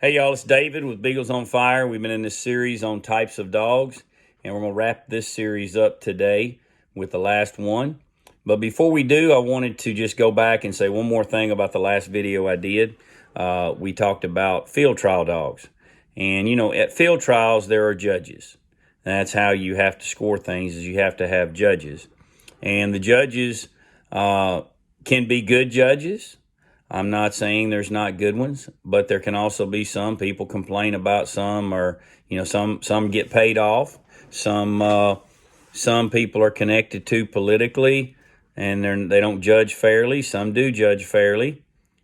Hey y'all, it's David with Beagles on Fire. We've been in this series on types of dogs, and we're going to wrap this series up today with the last one. But before we do, I wanted to just go back and say one more thing about the last video I did. We talked about field trial dogs. And you know, at field trials, there are judges. That's how you have to score things, is you have to have judges. And the judges can be good judges. I'm not saying there's not good ones, but there can also be some people complain about some, or some get paid off. Some people are connected to politically, and they don't judge fairly. Some do judge fairly,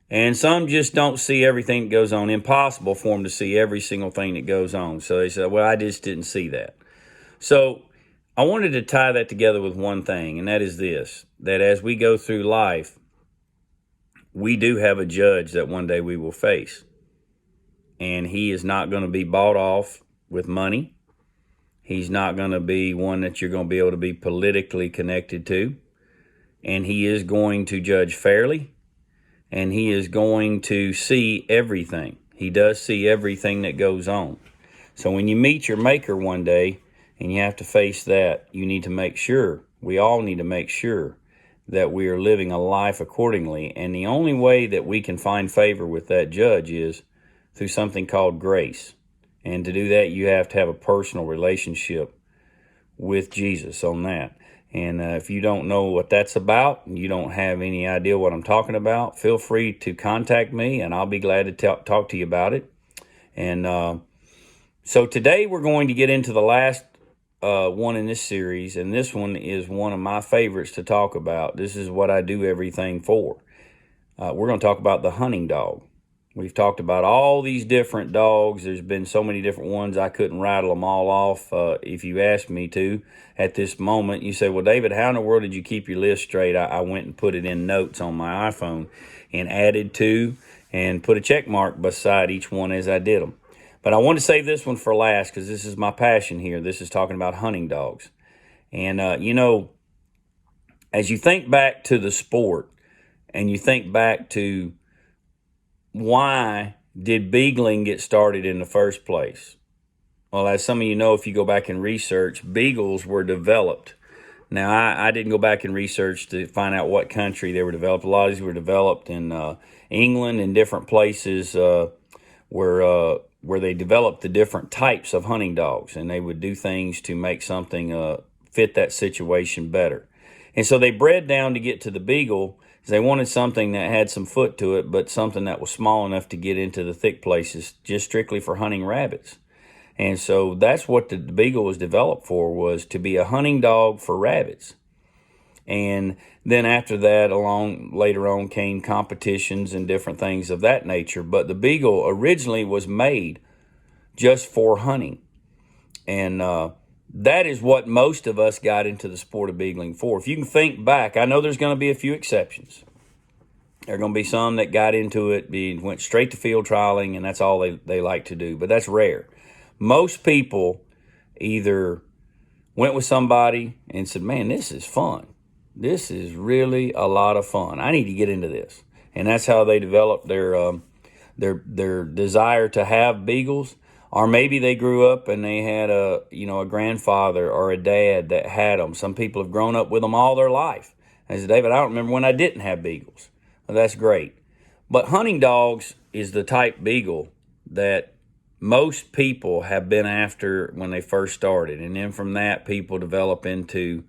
and some just don't see everything that goes on. Impossible for them to see every single thing that goes on. So they said, "Well, I just didn't see that." So I wanted to tie that together with one thing, and that is this: that as we go through life, we do have a judge that one day we will face. And he is not going to be bought off with money. He's not going to be one that you're going to be able to be politically connected to. And he is going to judge fairly. And he is going to see everything. He does see everything that goes on. So when you meet your maker one day and you have to face that, you need to make sure, we all need to make sure, that we are living a life accordingly. And the only way that we can find favor with that judge is through something called grace. And to do that, you have to have a personal relationship with Jesus on that. And if you don't know what that's about, and you don't have any idea what I'm talking about, feel free to contact me, and I'll be glad to talk to you about it. And so today we're going to get into the last one in this series, and this one is one of my favorites to talk about. This is what I do everything for. We're going to talk about the hunting dog. We've talked about all these different dogs. There's been so many different ones, I couldn't rattle them all off if you asked me to at this moment. You say, "Well, David, how in the world did you keep your list straight?" I went and put it in notes on my iPhone and added to and put a check mark beside each one as I did them. But I want to save this one for last because this is my passion here. This is talking about hunting dogs. And, as you think back to the sport and you think back to why did beagling get started in the first place? Well, as some of you know, if you go back and research, beagles were developed. Now, I didn't go back and research to find out what country they were developed. A lot of these were developed in England and different places where they developed the different types of hunting dogs, and they would do things to make something fit that situation better. And so they bred down to get to the beagle because they wanted something that had some foot to it, but something that was small enough to get into the thick places, just strictly for hunting rabbits. And so that's what the beagle was developed for, was to be a hunting dog for rabbits. And then after that, later on came competitions and different things of that nature. But the beagle originally was made just for hunting. And that is what most of us got into the sport of beagling for. If you can think back, I know there's going to be a few exceptions. There are going to be some that got into it, went straight to field trialing, and that's all they like to do. But that's rare. Most people either went with somebody and said, "Man, this is fun. This is really a lot of fun. I need to get into this." And that's how they developed their desire to have beagles. Or maybe they grew up and they had a grandfather or a dad that had them. Some people have grown up with them all their life. I said, "David, I don't remember when I didn't have beagles." Well, that's great. But hunting dogs is the type beagle that most people have been after when they first started. And then from that, people develop into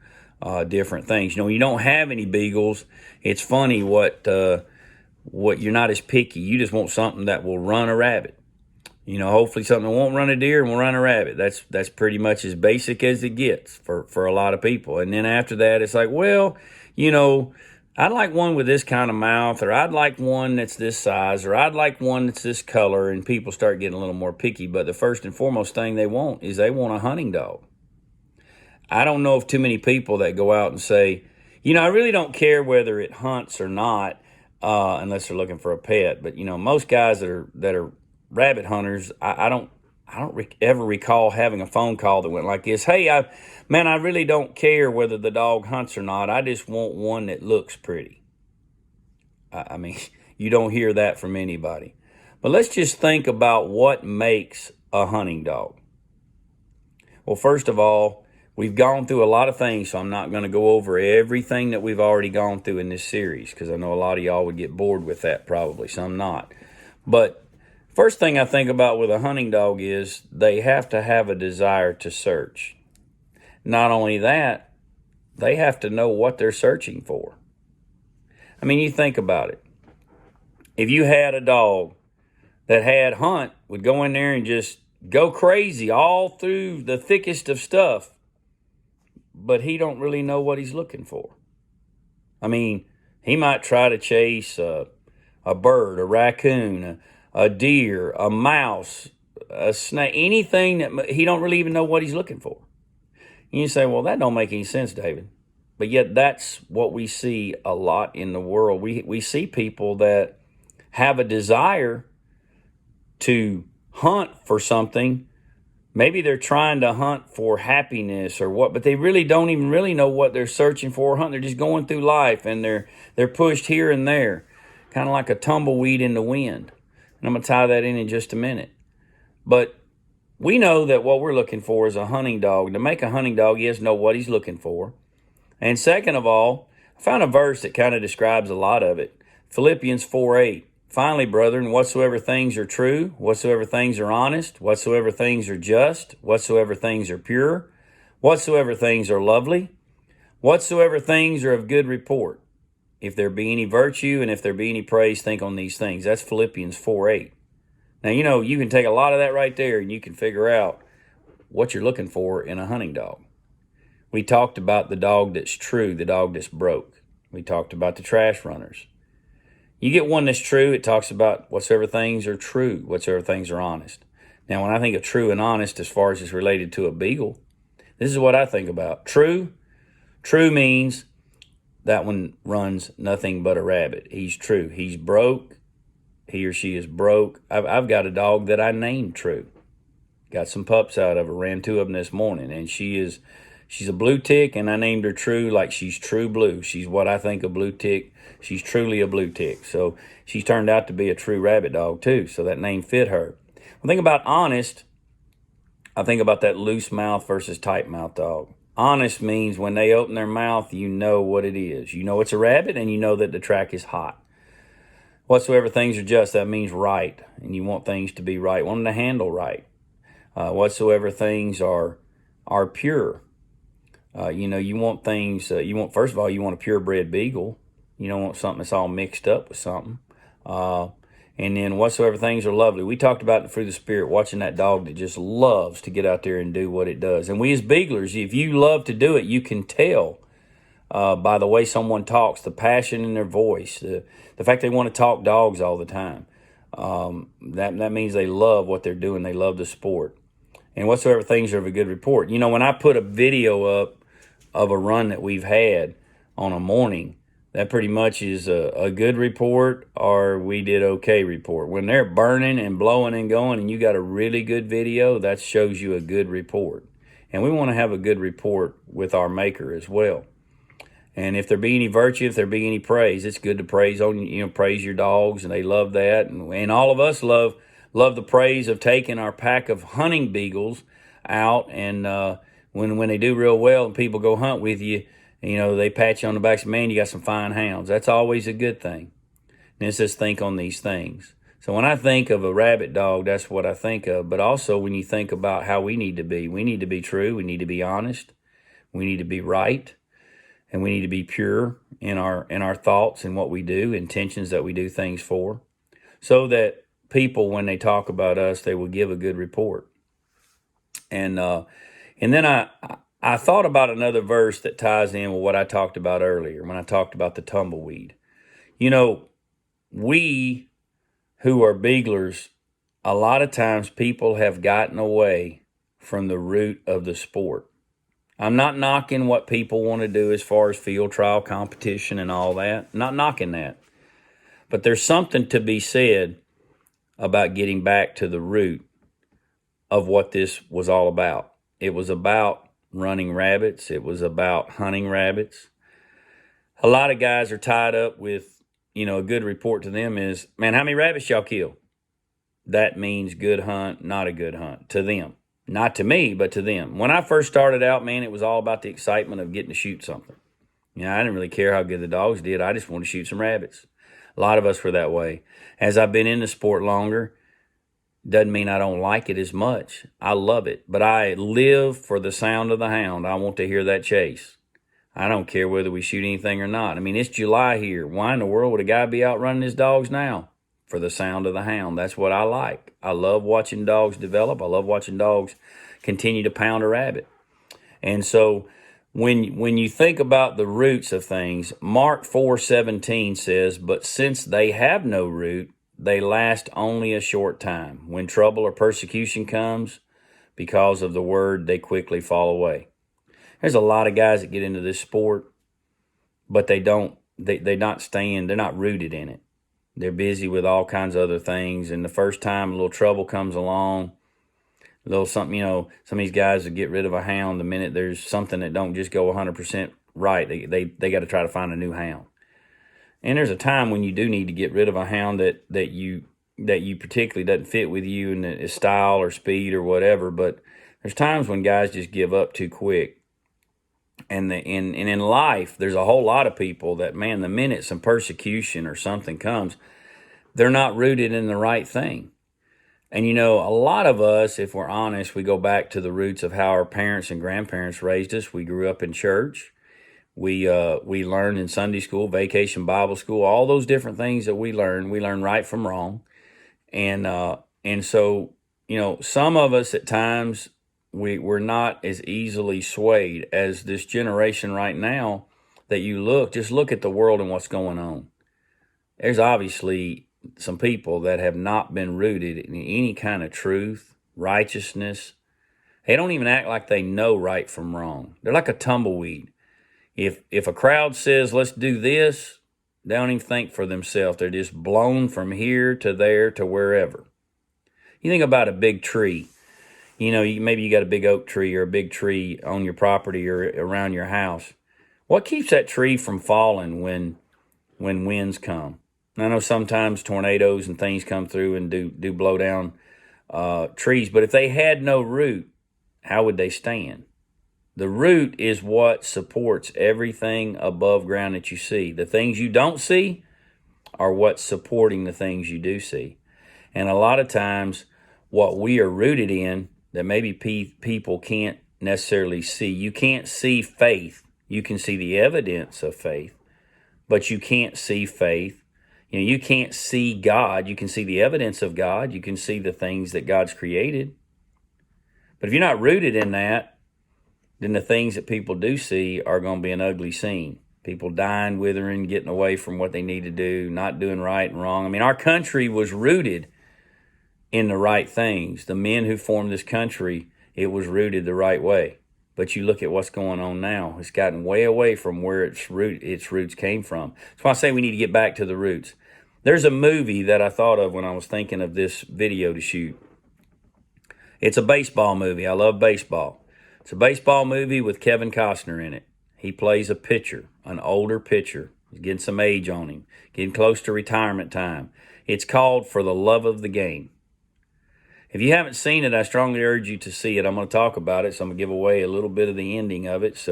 different things. You don't have any beagles. It's funny what you're not as picky. You just want something that will run a rabbit. Hopefully something that won't run a deer and will run a rabbit. That's pretty much as basic as it gets for a lot of people. And then after that, it's like, well, I'd like one with this kind of mouth, or I'd like one that's this size, or I'd like one that's this color, and people start getting a little more picky. But the first and foremost thing they want is they want a hunting dog. I don't know of too many people that go out and say, I really don't care whether it hunts or not, unless they're looking for a pet. But, most guys that are rabbit hunters, I don't ever recall having a phone call that went like this: "Hey, I really don't care whether the dog hunts or not. I just want one that looks pretty." I mean, you don't hear that from anybody. But let's just think about what makes a hunting dog. Well, first of all, we've gone through a lot of things, so I'm not going to go over everything that we've already gone through in this series, because I know a lot of y'all would get bored with that probably, some not. But first thing I think about with a hunting dog is they have to have a desire to search. Not only that, they have to know what they're searching for. I mean, you think about it. If you had a dog that had hunt, would go in there and just go crazy all through the thickest of stuff, but he don't really know what he's looking for. I mean, he might try to chase a bird, a raccoon, a deer, a mouse, a snake, anything that he don't really even know what he's looking for. And you say, well, that don't make any sense, David. But yet that's what we see a lot in the world. We see people that have a desire to hunt for something. Maybe they're trying to hunt for happiness or what, but they really don't even really know what they're searching for or hunting. They're just going through life, and they're pushed here and there, kind of like a tumbleweed in the wind. And I'm going to tie that in just a minute. But we know that what we're looking for is a hunting dog. To make a hunting dog, he has to know what he's looking for. And second of all, I found a verse that kind of describes a lot of it. Philippians 4:8. Finally, brethren, whatsoever things are true, whatsoever things are honest, whatsoever things are just, whatsoever things are pure, whatsoever things are lovely, whatsoever things are of good report, if there be any virtue and if there be any praise, think on these things. That's Philippians 4:8. Now, you can take a lot of that right there and you can figure out what you're looking for in a hunting dog. We talked about the dog that's true, the dog that's broke. We talked about the trash runners. You get one that's true, it talks about whatsoever things are true, whatsoever things are honest. Now, when I think of true and honest as far as it's related to a beagle, this is what I think about. True means that one runs nothing but a rabbit. He's true. He's broke. He or she is broke. I've got a dog that I named True. Got some pups out of her, ran 2 of them this morning, and she's a blue tick, and I named her True like she's true blue. She's what I think a blue tick. She's truly a blue tick. So she's turned out to be a true rabbit dog too, so that name fit her. When I think about honest, I think about that loose mouth versus tight mouth dog. Honest means when they open their mouth, you know what it is. You know it's a rabbit, and you know that the track is hot. Whatsoever things are just, that means right, and you want things to be right. Want them to handle right. Whatsoever things are pure. You want things, first of all, you want a purebred beagle. You don't want something that's all mixed up with something. And then whatsoever things are lovely. We talked about it through the spirit, watching that dog that just loves to get out there and do what it does. And we as beaglers, if you love to do it, you can tell by the way someone talks, the passion in their voice, the fact they want to talk dogs all the time. That means they love what they're doing. They love the sport. And whatsoever things are of a good report. When I put a video up of a run that we've had on a morning, that pretty much is a good report or we did okay report. When they're burning and blowing and going and you got a really good video, that shows you a good report. And we want to have a good report with our maker as well. And if there be any virtue, if there be any praise, it's good to praise praise your dogs, and they love that. And all of us love the praise of taking our pack of hunting beagles out, and when they do real well and people go hunt with you, they pat you on the back and say, man, you got some fine hounds. That's always a good thing. And it says think on these things. So when I think of a rabbit dog, that's what I think of. But also when you think about how we need to be true, we need to be honest, we need to be right, and we need to be pure in our thoughts and what we do, intentions that we do things for, so that people, when they talk about us, they will give a good report. And then I thought about another verse that ties in with what I talked about earlier when I talked about the tumbleweed. We who are beaglers, a lot of times people have gotten away from the root of the sport. I'm not knocking what people want to do as far as field trial competition and all that. Not knocking that. But there's something to be said about getting back to the root of what this was all about. It was about running rabbits. It was about hunting rabbits. A lot of guys are tied up with, a good report to them is, man, how many rabbits y'all kill? that means good hunt, not a good hunt to them. Not to me, but to them. When I first started out, man, it was all about the excitement of getting to shoot something. I didn't really care how good the dogs did. I just wanted to shoot some rabbits. A lot of us were that way. As I've been in the sport longer, doesn't mean I don't like it as much. I love it. But I live for the sound of the hound. I want to hear that chase. I don't care whether we shoot anything or not. I mean, it's July here. Why in the world would a guy be out running his dogs now? For the sound of the hound. That's what I like. I love watching dogs develop. I love watching dogs continue to pound a rabbit. And so when you think about the roots of things, Mark 4:17 says, "But since they have no root, they last only a short time. When trouble or persecution comes because of the word, they quickly fall away." There's a lot of guys that get into this sport, but they're not rooted in it. They're busy with all kinds of other things, and the first time a little trouble comes along, a little something, some of these guys will get rid of a hound the minute there's something that don't just go 100% right. They got to try to find a new hound. And there's a time when you do need to get rid of a hound that you particularly doesn't fit with you and its style or speed or whatever. But there's times when guys just give up too quick. And in life, there's a whole lot of people that, man, the minute some persecution or something comes, they're not rooted in the right thing. And, a lot of us, if we're honest, we go back to the roots of how our parents and grandparents raised us. We grew up in church. We learned in Sunday school, vacation Bible school, all those different things that we learn right from wrong. And so, some of us at times, we're not as easily swayed as this generation right now that just look at the world and what's going on. There's obviously some people that have not been rooted in any kind of truth, righteousness. They don't even act like they know right from wrong. They're like a tumbleweed. If a crowd says, let's do this, they don't even think for themselves. They're just blown from here to there to wherever. You think about a big tree. Maybe you got a big oak tree or a big tree on your property or around your house. What keeps that tree from falling when winds come? I know sometimes tornadoes and things come through and do blow down trees, but if they had no root, how would they stand? The root is what supports everything above ground that you see. The things you don't see are what's supporting the things you do see. And a lot of times, what we are rooted in that maybe people can't necessarily see. You can't see faith. You can see the evidence of faith, but you can't see faith. You can't see God. You can see the evidence of God. You can see the things that God's created. But if you're not rooted in that, then the things that people do see are going to be an ugly scene. People dying, withering, getting away from what they need to do, not doing right and wrong. I mean, our country was rooted in the right things. The men who formed this country, it was rooted the right way. But you look at what's going on now. It's gotten way away from where its roots came from. That's why I say we need to get back to the roots. There's a movie that I thought of when I was thinking of this video to shoot. It's a baseball movie. I love baseball. It's a baseball movie with Kevin Costner in it. He plays a pitcher, an older pitcher. He's getting some age on him, getting close to retirement time. It's called For the Love of the Game. If you haven't seen it, I strongly urge you to see it. I'm going to talk about it, so I'm going to give away a little bit of the ending of it.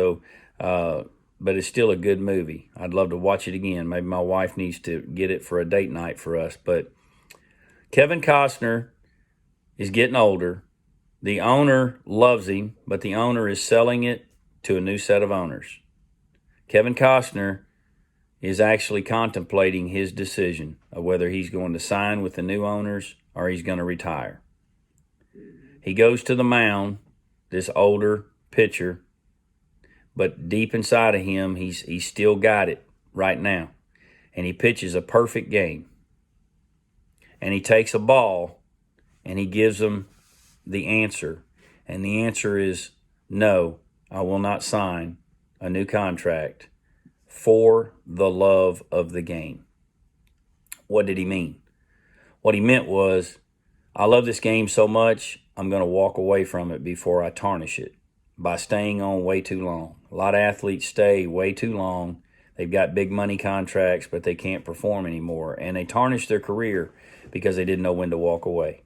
But it's still a good movie. I'd love to watch it again. Maybe my wife needs to get it for a date night for us. But Kevin Costner is getting older. The owner loves him, but the owner is selling it to a new set of owners. Kevin Costner is actually contemplating his decision of whether he's going to sign with the new owners or he's going to retire. He goes to the mound, this older pitcher, but deep inside of him, he's still got it right now. And he pitches a perfect game. And he takes a ball and he gives them the answer. And the answer is, no, I will not sign a new contract for the love of the game. What did he mean? What he meant was, I love this game so much, I'm going to walk away from it before I tarnish it by staying on way too long. A lot of athletes stay way too long. They've got big money contracts, but they can't perform anymore. And they tarnish their career because they didn't know when to walk away.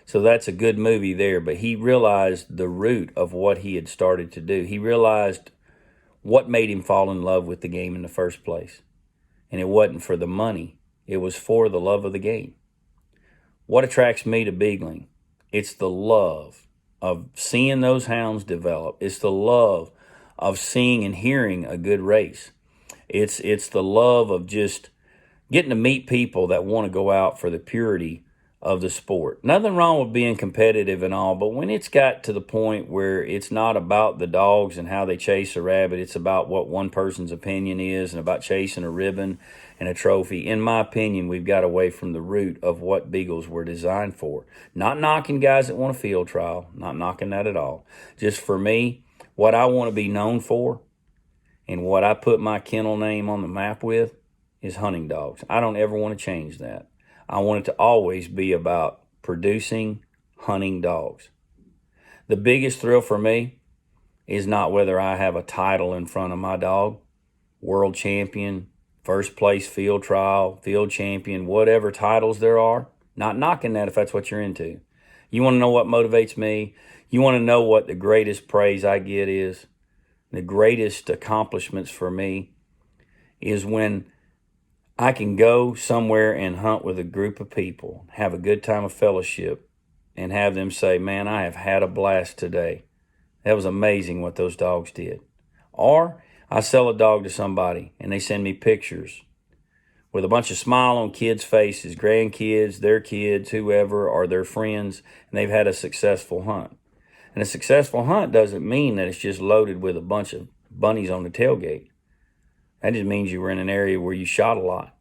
So that's a good movie there. But he realized the root of what he had started to do. He realized what made him fall in love with the game in the first place. And it wasn't for the money. It was for the love of the game. What attracts me to beagling? It's the love of seeing those hounds develop. It's the love of seeing and hearing a good race. It's the love of just getting to meet people that want to go out for the purity of the sport. Nothing wrong with being competitive and all, but when it's got to the point where it's not about the dogs and how they chase a rabbit, it's about what one person's opinion is and about chasing a ribbon and a trophy. In my opinion, we've got away from the root of what Beagles were designed for. Not knocking guys that want a field trial, not knocking that at all. Just for me, what I want to be known for and what I put my kennel name on the map with is hunting dogs. I don't ever want to change that. I want it to always be about producing hunting dogs. The biggest thrill for me is not whether I have a title in front of my dog, world champion, first place field trial, field champion, whatever titles there are. Not knocking that if that's what you're into. You want to know what motivates me? You want to know what the greatest praise I get is? The greatest accomplishments for me is when I can go somewhere and hunt with a group of people, have a good time of fellowship, and have them say, man, I have had a blast today. That was amazing what those dogs did. Or I sell a dog to somebody and they send me pictures with a bunch of smile on kids' faces, grandkids, their kids, whoever, or their friends, and they've had a successful hunt. And a successful hunt doesn't mean that it's just loaded with a bunch of bunnies on the tailgate. That just means you were in an area where you shot a lot.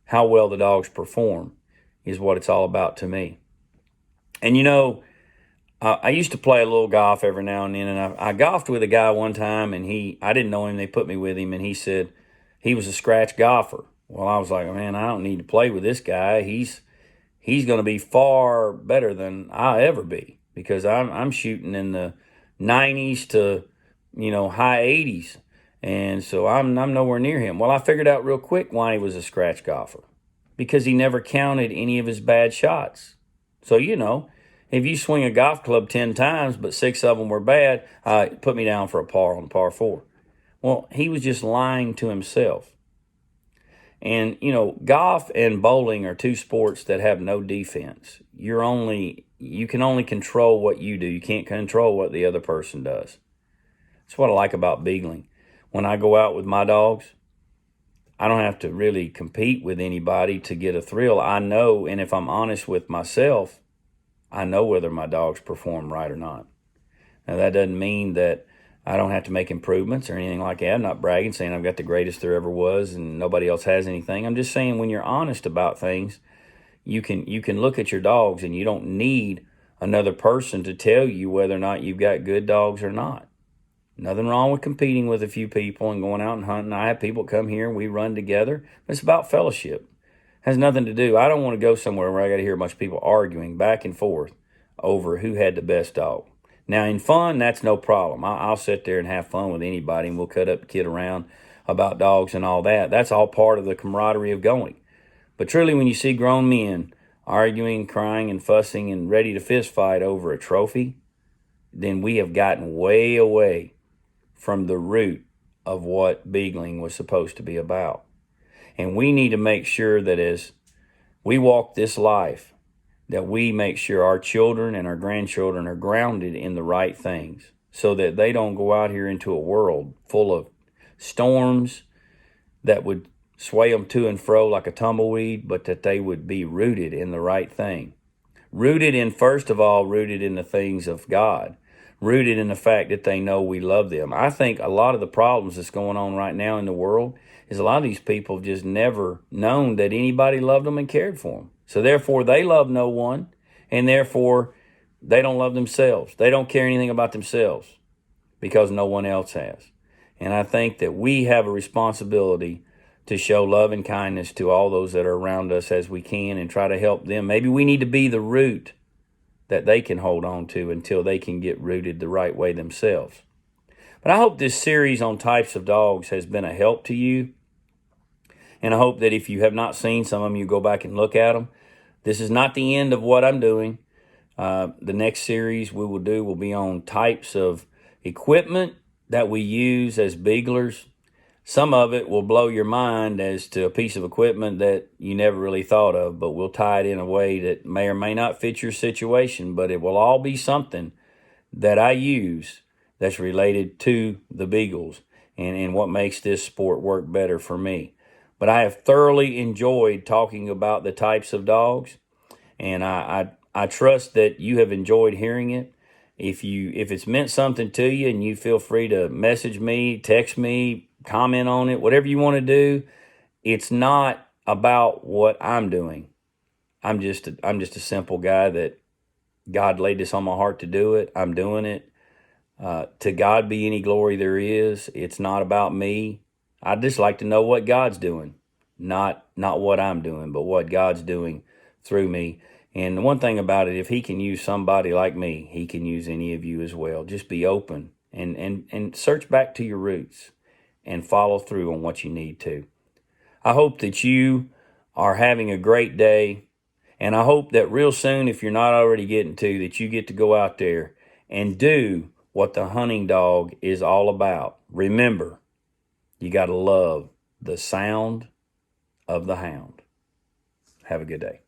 How well the dogs perform is what it's all about to me. And you know, I used to play a little golf every now and then, and I golfed with a guy one time, and I didn't know him. They put me with him, and he said he was a scratch golfer. Well, I was like, man, I don't need to play with this guy. He's going to be far better than I'll ever be because I'm shooting in the 90s to high 80s. And so I'm nowhere near him. Well, I figured out real quick why he was a scratch golfer. Because he never counted any of his bad shots. So, if you swing a golf club 10 times, but 6 of them were bad, put me down for a par on par 4. Well, he was just lying to himself. And, golf and bowling are two sports that have no defense. You can only control what you do. You can't control what the other person does. That's what I like about beagling. When I go out with my dogs, I don't have to really compete with anybody to get a thrill. I know, and if I'm honest with myself, I know whether my dogs perform right or not. Now, that doesn't mean that I don't have to make improvements or anything like that. I'm not bragging, saying I've got the greatest there ever was and nobody else has anything. I'm just saying when you're honest about things, you can look at your dogs and you don't need another person to tell you whether or not you've got good dogs or not. Nothing wrong with competing with a few people and going out and hunting. I have people come here and we run together. It's about fellowship. It has nothing to do. I don't want to go somewhere where I got to hear a bunch of people arguing back and forth over who had the best dog. Now, in fun, that's no problem. I'll sit there and have fun with anybody, and we'll cut up, kid around about dogs and all that. That's all part of the camaraderie of going. But truly, when you see grown men arguing, crying, and fussing and ready to fist fight over a trophy, then we have gotten way away from the root of what beagling was supposed to be about. And we need to make sure that as we walk this life, that we make sure our children and our grandchildren are grounded in the right things so that they don't go out here into a world full of storms that would sway them to and fro like a tumbleweed, but that they would be rooted in the right thing. First of all, rooted in the things of God. Rooted in the fact that they know we love them. I think a lot of the problems that's going on right now in the world is a lot of these people have just never known that anybody loved them and cared for them. So therefore, they love no one, and therefore, they don't love themselves. They don't care anything about themselves because no one else has. And I think that we have a responsibility to show love and kindness to all those that are around us as we can and try to help them. Maybe we need to be the root that they can hold on to until they can get rooted the right way themselves. But I hope this series on types of dogs has been a help to you. And I hope that if you have not seen some of them, you go back and look at them. This is not the end of what I'm doing. The next series we will do will be on types of equipment that we use as beaglers. Some of it will blow your mind as to a piece of equipment that you never really thought of, but we'll tie it in a way that may or may not fit your situation, but it will all be something that I use that's related to the Beagles and what makes this sport work better for me. But I have thoroughly enjoyed talking about the types of dogs, and I trust that you have enjoyed hearing it. If it's meant something to you, and you feel free to message me, text me, comment on it, whatever you want to do. It's not about what I'm doing. I'm just a simple guy that God laid this on my heart to do it. I'm doing it. To God be any glory there is. It's not about me. I just like to know what God's doing, not what I'm doing, but what God's doing through me. And the one thing about it, if he can use somebody like me, he can use any of you as well. Just be open and search back to your roots and follow through on what you need to. I hope that you are having a great day. And I hope that real soon, if you're not already getting to, that you get to go out there and do what the hunting dog is all about. Remember, you got to love the sound of the hound. Have a good day.